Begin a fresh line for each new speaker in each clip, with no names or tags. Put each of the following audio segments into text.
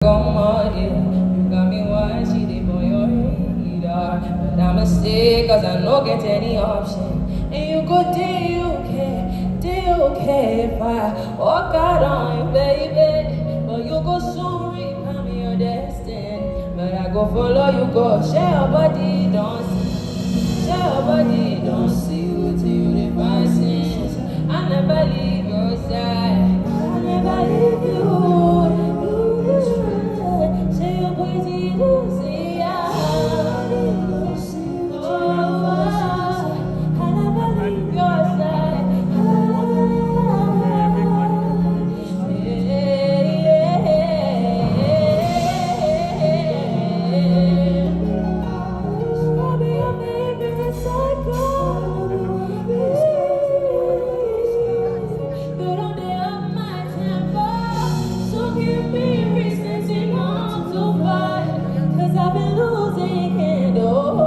You got me watching it for your radar. But I'm a mistake, cause I don't get any option. And you go, do you care if I walk out on you, baby? But you go soon, become your destiny. But I go follow you, go share your body, don't see. Share your body, don't see you till you define sins. I never leave your side, I never leave you. Say your body, don't see I never leave your side. I've been losing candles.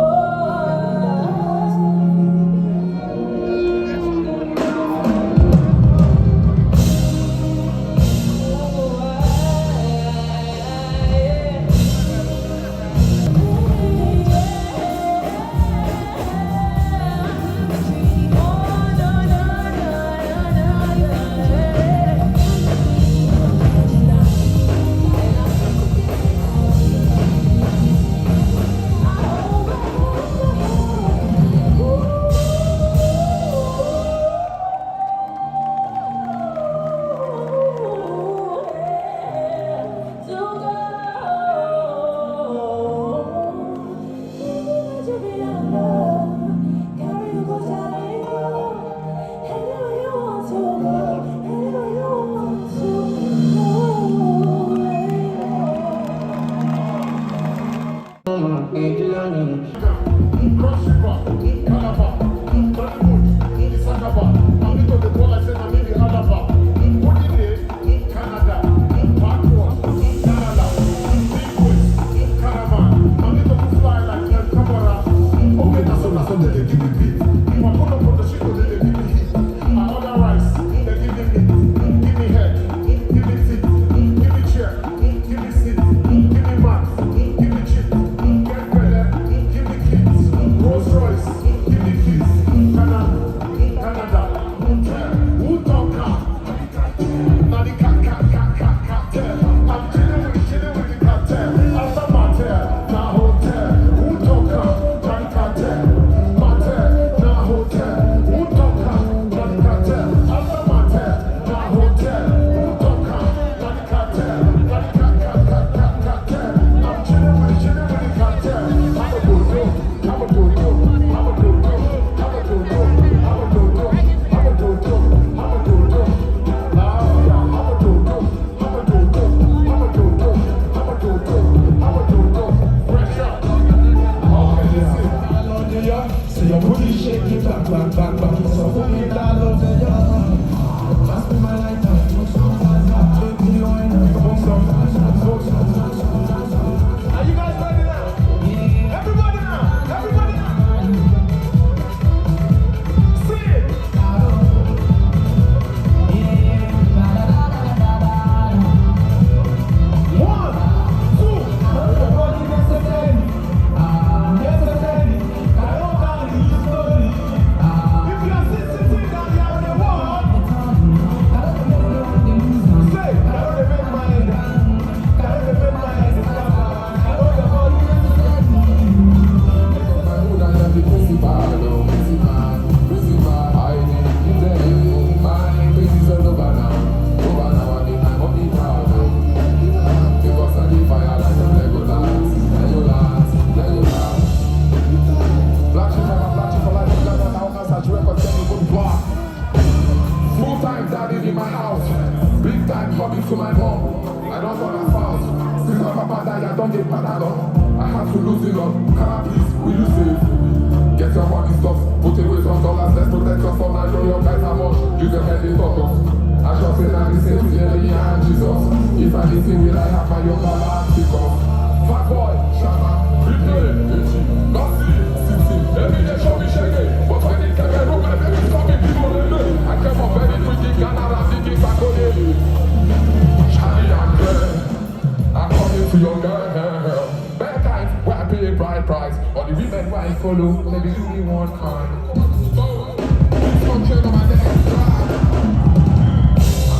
I to your girl. Bad kind, why I pay a bright price. All the women why I follow, maybe do me one kind. Don't turn on my neck, I'm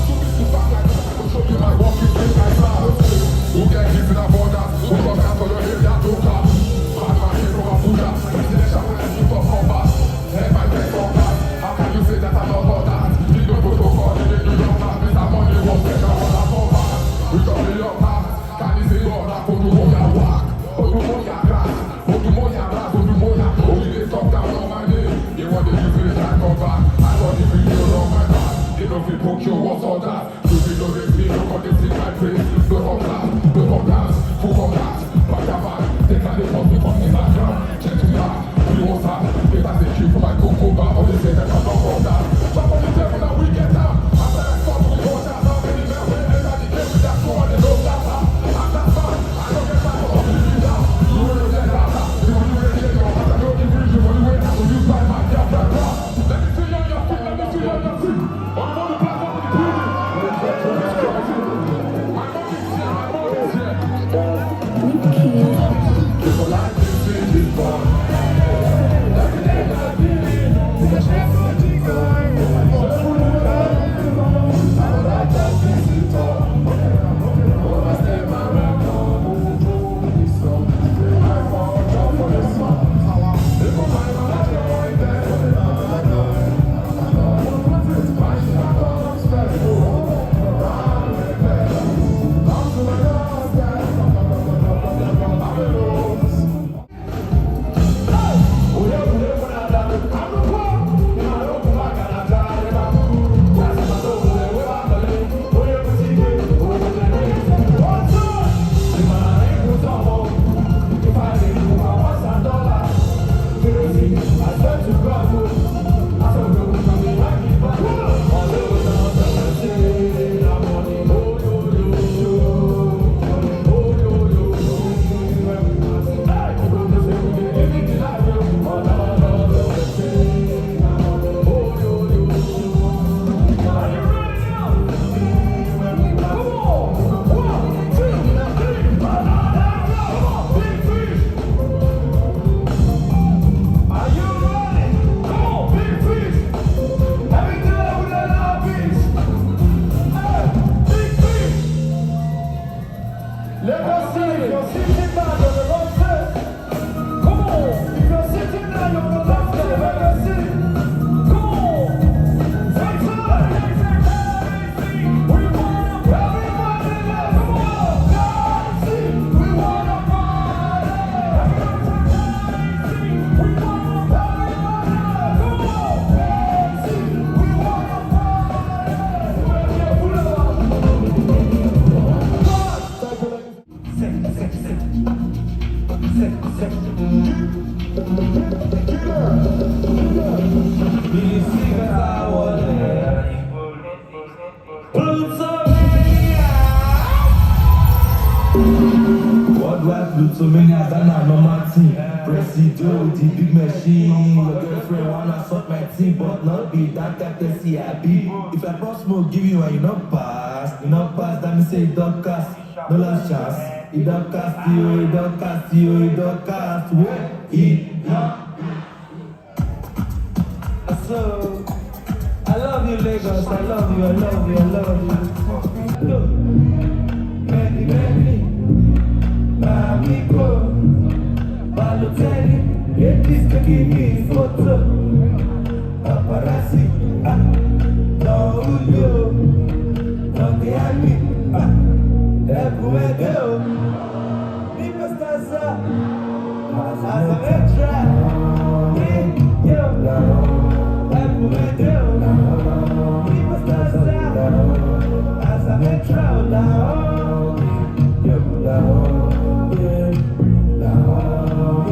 too busy to back like that. I can show you my walking stick like that. Who get hit in the border? Who come down for your area, no car? Man, my hero, I'm Buddha. Presidential, when I shoot up combat. Head my neck on that. How can you say that I'm not about that? You don't go to God, you don't know that. Mr. Money won't take out what I'm over. We got me up high. Can you say God, I put you on your walk? Put you on your grass. Put you on your grass. Put you on your... Only they talk down on my name. They want to use it like cover. I got the video on my back. They don't feel poke you, what's all that? You see, don't get me, don't got this in my place. Don't come down, don't come down. Who come down? Back your back. They can't they put me on the background. Check to that. We won't stop. If I say keep for my cocoa bar, all they say that I'm not from that. Jump on the table that we get down. After I stop, we go down. How many men will enter the game with that show and they don't stop that? I'm that man. I don't get back up. You down. You will get down. You will get down. I don't give you the way I will use my mind. Yeah, blah, blah. Let me see you on your feet. Let me see you on your feet. On the platform of the building. My mommy's here. People like this thing is born. Every day I've been in. The chance to be going. I would like that thing to talk. Oh, I stay my round. I fall down for the song. If I'm lying, I'm not going there. It's my shot, I'm special. I'm to my last guy. Let us see if you're sitting down on the wrong side. Come on. If you're sitting down on the left side, let us see. Come on. Take time. We want everybody there. Come on. Dancing. We want to party. We want everybody there. Come on. Dancing. We want to
Worldwide Plutomania, Ghana, normal team. Presido, the big machine. Your girlfriend wanna suck my team, but not be that courtesy I be. If I pass smoke, give you and you not pass, that means say you don't cast, no last chance. You don't cast you, you don't cast you, you don't cast. So, I love you, Lagos. I love you, I love you, I love you. Many, many. Amigo, Balotelli, it is taking me